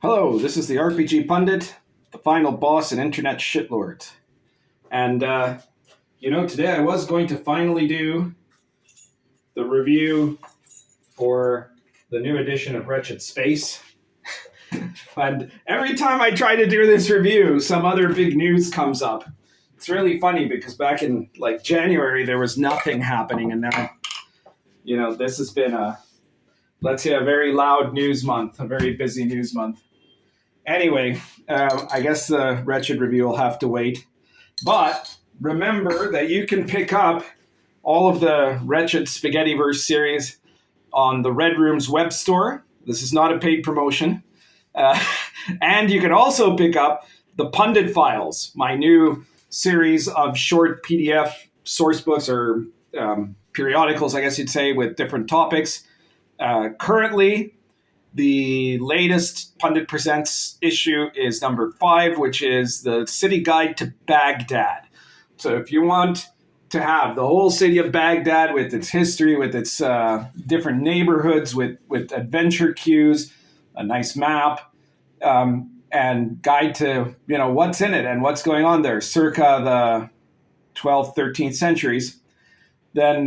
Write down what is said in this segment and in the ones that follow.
Hello, this is the RPG Pundit, the final boss and internet shitlord. And, today I was going to finally do the review for the new edition of Wretched Space. And every time I try to do this review, some other big news comes up. It's really funny because back in, January, there was nothing happening, and now, this has been a very loud news month, a very busy news month. Anyway, I guess the Wretched review will have to wait. But remember that you can pick up all of the Wretched Spaghettiverse series on the Red Room's Webstore. This is not a paid promotion. And you can also pick up the Pundit Files, my new series of short PDF source books or periodicals, I guess you'd say, with different topics. Currently, the latest Pundit Presents issue is number 5, which is the City Guide to Baghdad. So if you want to have the whole city of Baghdad with its history, with its different neighborhoods, with adventure queues, a nice map, and guide to, what's in it and what's going on there circa the 12th, 13th centuries, then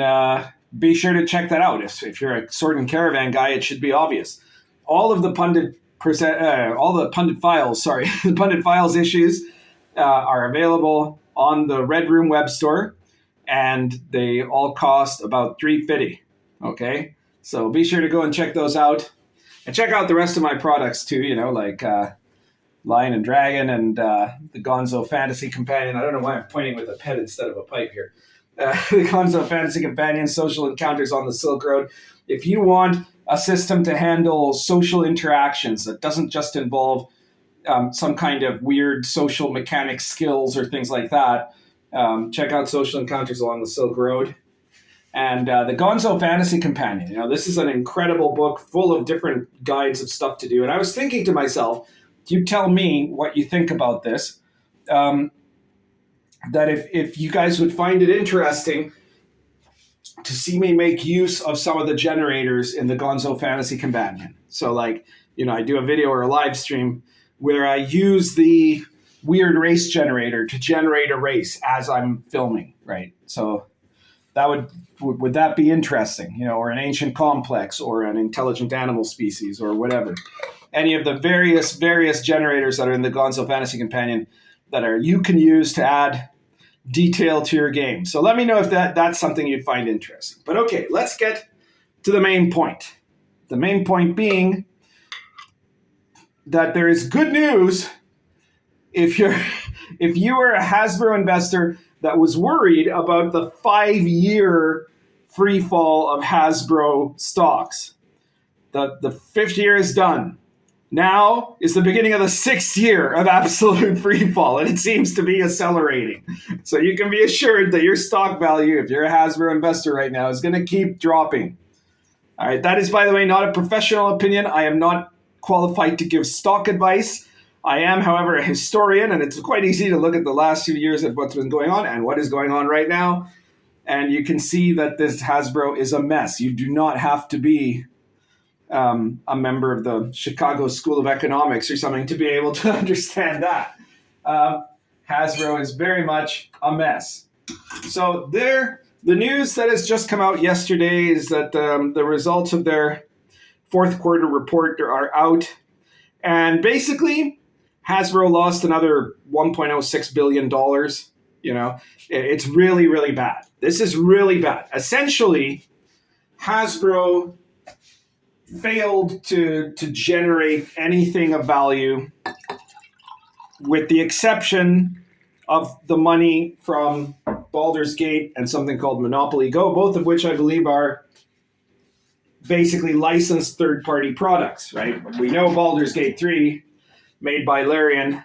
be sure to check that out. If you're a Sword and Caravan guy, it should be obvious. All of the Pundit Files, the Pundit Files issues are available on the Red Room Webstore, and they all cost about $3.50. Okay, so be sure to go and check those out, and check out the rest of my products too. Like Lion and Dragon and the Gonzo Fantasy Companion. I don't know why I'm pointing with a pen instead of a pipe here. The Gonzo Fantasy Companion, Social Encounters on the Silk Road. If you want a system to handle social interactions that doesn't just involve some kind of weird social mechanic skills or things like that, check out Social Encounters Along the Silk Road. And the Gonzo Fantasy Companion. This is an incredible book full of different guides of stuff to do. And I was thinking to myself, you tell me what you think about this, that if you guys would find it interesting to see me make use of some of the generators in the Gonzo Fantasy Companion. So I do a video or a live stream where I use the weird race generator to generate a race as I'm filming, right? So that would that be interesting, or an ancient complex or an intelligent animal species or whatever. Any of the various generators that are in the Gonzo Fantasy Companion that you can use to add detail to your game. So let me know if that's something you'd find interesting. But okay, let's get to the main point. The main point being that there is good news if you are a Hasbro investor that was worried about the 5-year free fall of Hasbro stocks. The 5th year is done. Now is the beginning of the 6th year of absolute free fall, and it seems to be accelerating. So you can be assured that your stock value, if you're a Hasbro investor right now, is going to keep dropping. All right, that is, by the way, not a professional opinion. I am not qualified to give stock advice. I am, however, a historian, and it's quite easy to look at the last few years at what's been going on and what is going on right now. And you can see that this Hasbro is a mess. You do not have to be a member of the Chicago School of Economics or something to be able to understand that. Hasbro is very much a mess. So the news that has just come out yesterday is that the results of their 4th quarter report are out. And basically, Hasbro lost another $1.06 billion. It's really, really bad. This is really bad. Essentially, Hasbro failed to generate anything of value, with the exception of the money from Baldur's Gate and something called Monopoly Go, both of which I believe are basically licensed third-party products, right? We know Baldur's Gate 3, made by Larian,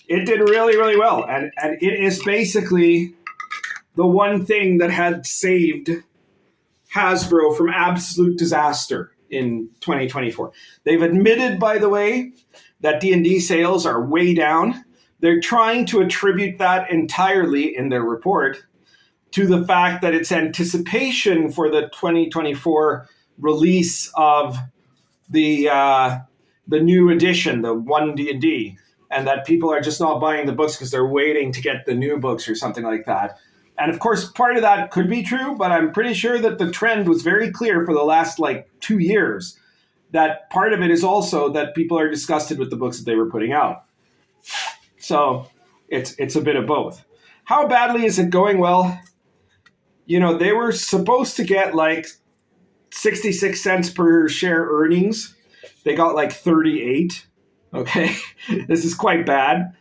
it did really, really well. And it is basically the one thing that had saved Hasbro from absolute disaster in 2024. They've admitted, by the way, that D&D sales are way down. They're trying to attribute that entirely in their report to the fact that it's anticipation for the 2024 release of the the new edition, the OneDnD, and that people are just not buying the books because they're waiting to get the new books or something like that. And of course, part of that could be true, but I'm pretty sure that the trend was very clear for the last 2 years, that part of it is also that people are disgusted with the books that they were putting out. So it's a bit of both. How badly is it going? Well, they were supposed to get 66 cents per share earnings. They got 38. Okay. This is quite bad.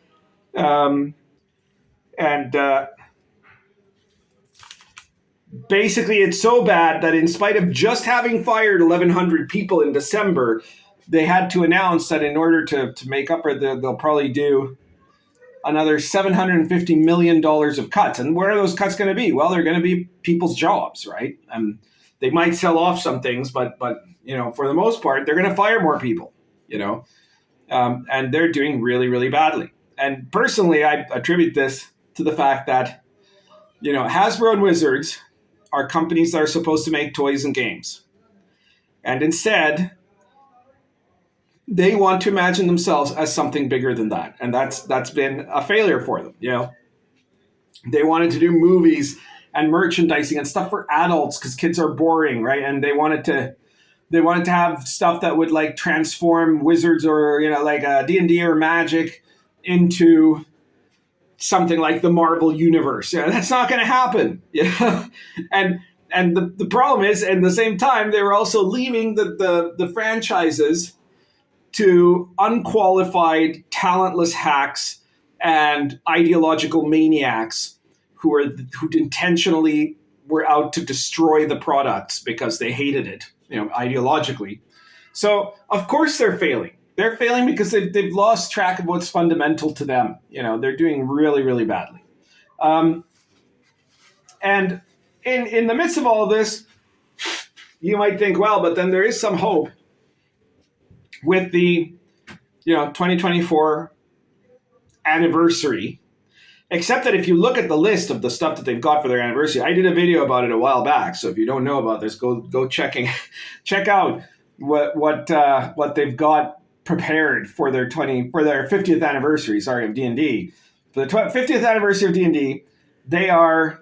Basically, it's so bad that in spite of just having fired 1,100 people in December, they had to announce that in order to make up for it, they'll probably do another $750 million of cuts. And where are those cuts going to be? Well, they're going to be people's jobs, right? They might sell off some things, but for the most part, they're going to fire more people, and they're doing really, really badly. And personally, I attribute this to the fact that, Hasbro and Wizards are companies that are supposed to make toys and games. And instead, they want to imagine themselves as something bigger than that. And that's been a failure for them. They wanted to do movies and merchandising and stuff for adults because kids are boring, right? And they wanted to have stuff that would transform Wizards or D&D or Magic into something like the Marvel universe. That's not going to happen. And the problem is, at the same time, they were also leaving the franchises to unqualified, talentless hacks and ideological maniacs who intentionally were out to destroy the products because they hated it, ideologically. So of course they're failing. They're failing because they've lost track of what's fundamental to them. They're doing really, really badly. And in the midst of all of this, you might think, well, but then there is some hope with the 2024 anniversary. Except that if you look at the list of the stuff that they've got for their anniversary, I did a video about it a while back. So if you don't know about this, go check out what they've got prepared for their 50th anniversary. Of D&D. For the 50th anniversary of D&D, they are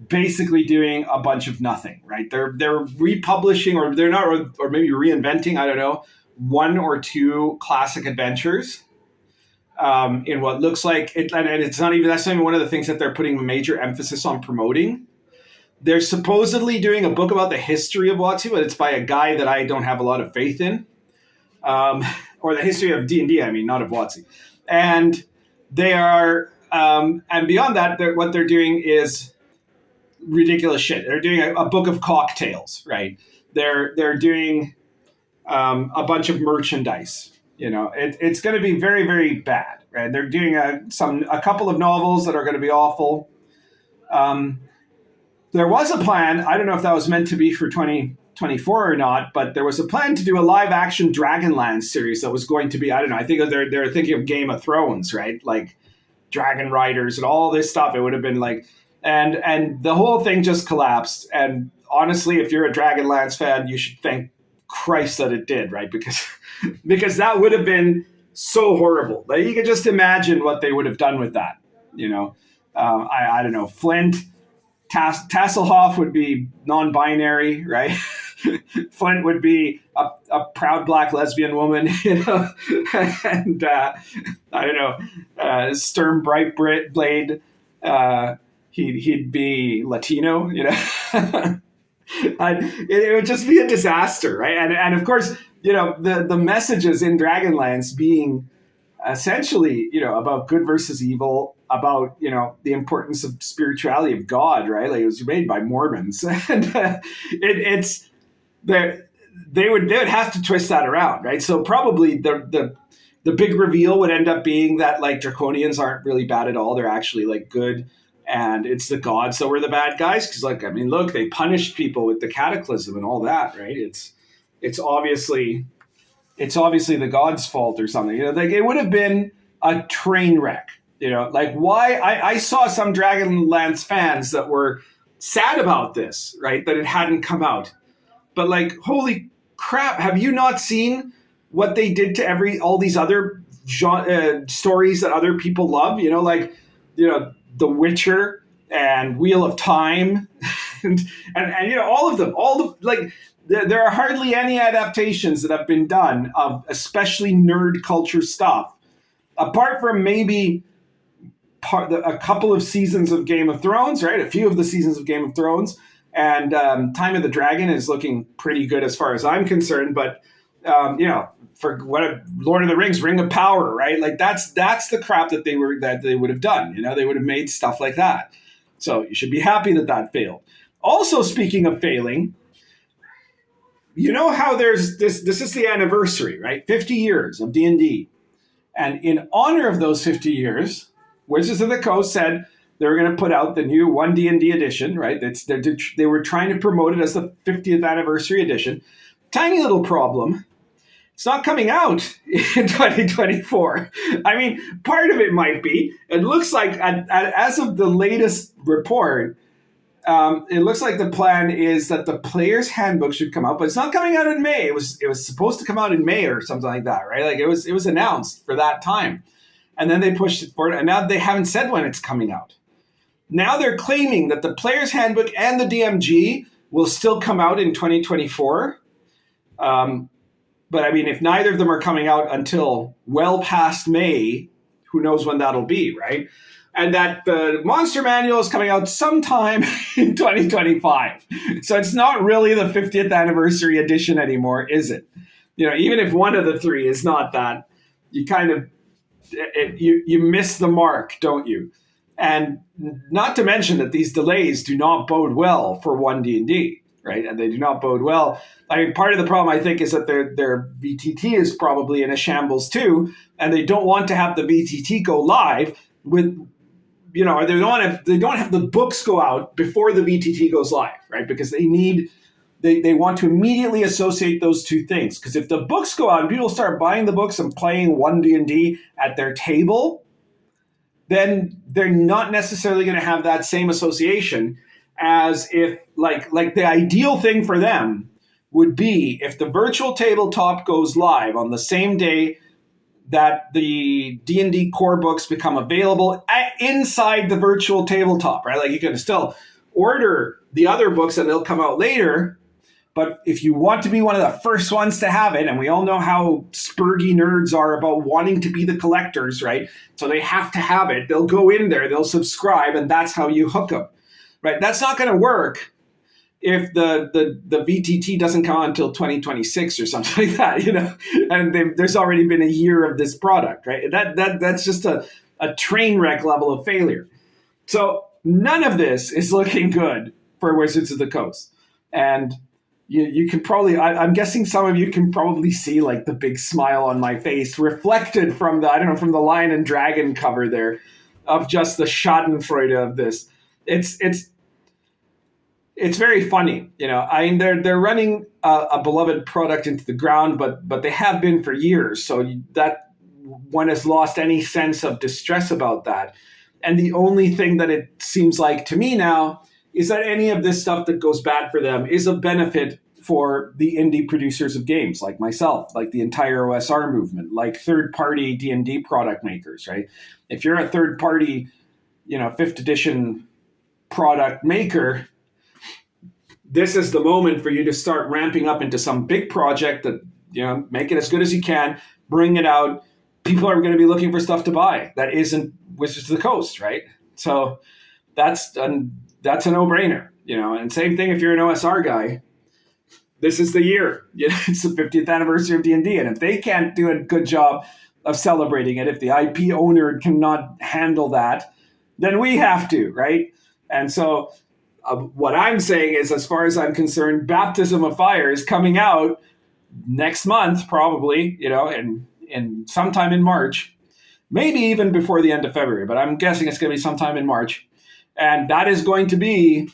basically doing a bunch of nothing. Right? They're republishing, or they're not, or maybe reinventing. I don't know, 1 or 2 classic adventures. In what looks like it, and that's not even one of the things that they're putting major emphasis on promoting. They're supposedly doing a book about the history of WotC, but it's by a guy that I don't have a lot of faith in, or the history of D&D. I mean, not of WotC. And they are, and beyond that, what they're doing is ridiculous shit. They're doing a book of cocktails, right? They're doing a bunch of merchandise. It's going to be very, very bad, right? They're doing a couple of novels that are going to be awful. There was a plan. I don't know if that was meant to be for 2024 or not, but there was a plan to do a live action Dragonlance series that was going to be, I don't know, I think they're thinking of Game of Thrones, right? Like Dragon Riders and all this stuff. It would have been and the whole thing just collapsed. And honestly, if you're a Dragonlance fan, you should thank Christ that it did, right? Because that would have been so horrible. You could just imagine what they would have done with that. I don't know. Flint, Tasselhoff would be non-binary, right? Flint would be a proud black lesbian woman, and I don't know. Sturm Brightblade, he'd be Latino, It would just be a disaster, right? And of course, the messages in Dragonlance being essentially, about good versus evil, about, the importance of spirituality of God, right? It was made by Mormons, and they would have to twist that around, right? So probably the big reveal would end up being that Draconians aren't really bad at all; they're actually good. And it's the gods that were the bad guys. Because, look, they punished people with the cataclysm and all that, right? It's obviously the gods' fault or something. It would have been a train wreck. Why? I saw some Dragonlance fans that were sad about this, right? That it hadn't come out. But holy crap, have you not seen what they did to all these other stories that other people love, like, The Witcher and Wheel of Time and all of them, there are hardly any adaptations that have been done of especially nerd culture stuff, apart from maybe a couple of seasons of Game of Thrones, right? A few of the seasons of Game of Thrones, and Time of the Dragon is looking pretty good as far as I'm concerned. But for Lord of the Rings, Ring of Power, right? Like that's the crap that they would have done. They would have made stuff like that. So you should be happy that failed. Also, speaking of failing, how there's this is the anniversary, right? 50 years of D&D. And in honor of those 50 years, Wizards of the Coast said they were going to put out the new OneDnD edition, right? They were trying to promote it as the 50th anniversary edition. Tiny little problem. It's not coming out in 2024. I mean, part of it might be. It looks like, as of the latest report, it looks like the plan is that the player's handbook should come out, but it's not coming out in May. It was supposed to come out in May or something like that, right? Like it was announced for that time, and then they pushed it forward, and now they haven't said when it's coming out. Now they're claiming that the player's handbook and the DMG will still come out in 2024. But I mean, if neither of them are coming out until well past May, who knows when that'll be, right? And that the Monster Manual is coming out sometime in 2025. So it's not really the 50th anniversary edition anymore, is it? Even if one of the three is not that, you kind of, you miss the mark, don't you? And not to mention that these delays do not bode well for OneDnD, right? And they do not bode well. I mean, part of the problem, I think, is that their VTT is probably in a shambles too, and they don't want to have the VTT go live with, they don't have the books go out before the VTT goes live, right? Because they want to immediately associate those two things. Because if the books go out and people start buying the books and playing OneDnD at their table, then they're not necessarily going to have that same association as if, like the ideal thing for them would be if the virtual tabletop goes live on the same day that the D&D core books become available inside the virtual tabletop, right? Like you can still order the other books and they'll come out later. But if you want to be one of the first ones to have it, and we all know how spurgy nerds are about wanting to be the collectors, right? So they have to have it. They'll go in there, they'll subscribe, and that's how you hook them, right? That's not going to work if the VTT doesn't come out until 2026 or something like that, and there's already been a year of this product, right? That's just a train wreck level of failure. So none of this is looking good for Wizards of the Coast. And you can probably, I'm guessing some of you can probably see like the big smile on my face reflected from from the Lion and Dragon cover there of just the schadenfreude of this. It's very funny, I mean, they're running a beloved product into the ground, but they have been for years. So that one has lost any sense of distress about that. And the only thing that it seems like to me now is that any of this stuff that goes bad for them is a benefit for the indie producers of games like myself, like the entire OSR movement, like third-party D&D product makers, right? If you're a third-party, 5th edition product maker, this is the moment for you to start ramping up into some big project that, make it as good as you can, bring it out. People are going to be looking for stuff to buy that isn't Wizards of the Coast, right? So that's a no-brainer, and same thing if you're an OSR guy. This is the year. It's the 50th anniversary of D&D, and if they can't do a good job of celebrating it, if the IP owner cannot handle that, then we have to, right? And so what I'm saying is, as far as I'm concerned, Baptism of Fire is coming out next month, probably, in sometime in March, maybe even before the end of February, but I'm guessing it's going to be sometime in March. And that is going to be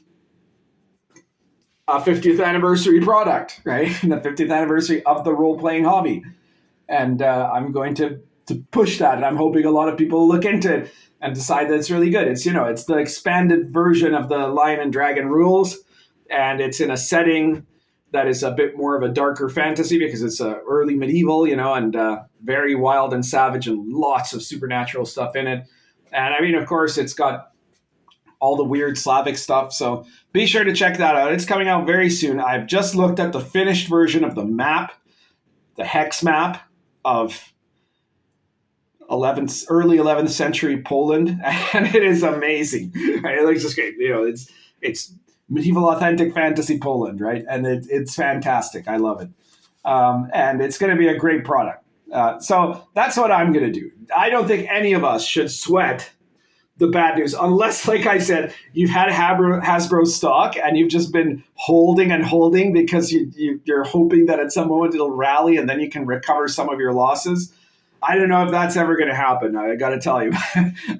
a 50th anniversary product, right? The 50th anniversary of the role-playing hobby. And I'm going to push that, and I'm hoping a lot of people look into it and decide that it's really good. It's, it's the expanded version of the Lion and Dragon rules, and it's in a setting that is a bit more of a darker fantasy because it's early medieval, and very wild and savage and lots of supernatural stuff in it. And I mean, of course, it's got all the weird Slavic stuff. So be sure to check that out. It's coming out very soon. I've just looked at the finished version of the map, the hex map of early 11th century Poland, and it is amazing. Right? It looks just great. It's medieval authentic fantasy Poland, right? And it's fantastic. I love it. And it's going to be a great product. So that's what I'm going to do. I don't think any of us should sweat the bad news unless, like I said, you've had Hasbro stock and you've just been holding and holding because you're hoping that at some moment it'll rally and then you can recover some of your losses. I don't know if that's ever going to happen. I got to tell you.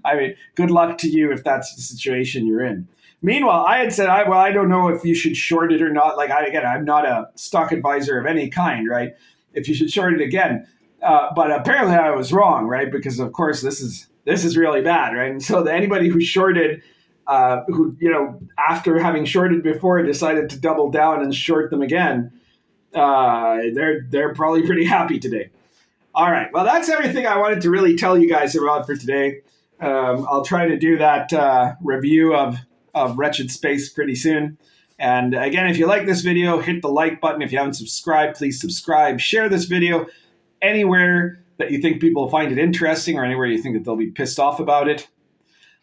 I mean, good luck to you if that's the situation you're in. Meanwhile, I had said, I don't know if you should short it or not. Like, I'm not a stock advisor of any kind, right? If you should short it again. But apparently I was wrong, right? Because, of course, this is really bad, right? And so anybody who shorted, after having shorted before decided to double down and short them again, they're probably pretty happy today. All right. Well, that's everything I wanted to really tell you guys about for today. I'll try to do that review of Wretched Space pretty soon. And again, if you like this video, hit the like button. If you haven't subscribed, please subscribe. Share this video anywhere that you think people find it interesting or anywhere you think that they'll be pissed off about it.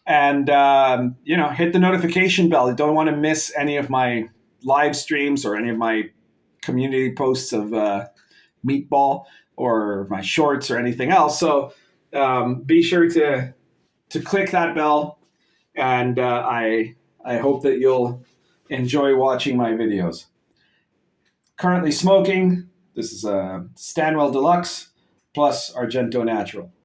And, hit the notification bell. You don't want to miss any of my live streams or any of my community posts of Meatball or my shorts or anything else. So be sure to click that bell. And I hope that you'll enjoy watching my videos. Currently smoking. This is a Stanwell Deluxe plus Argento Natural.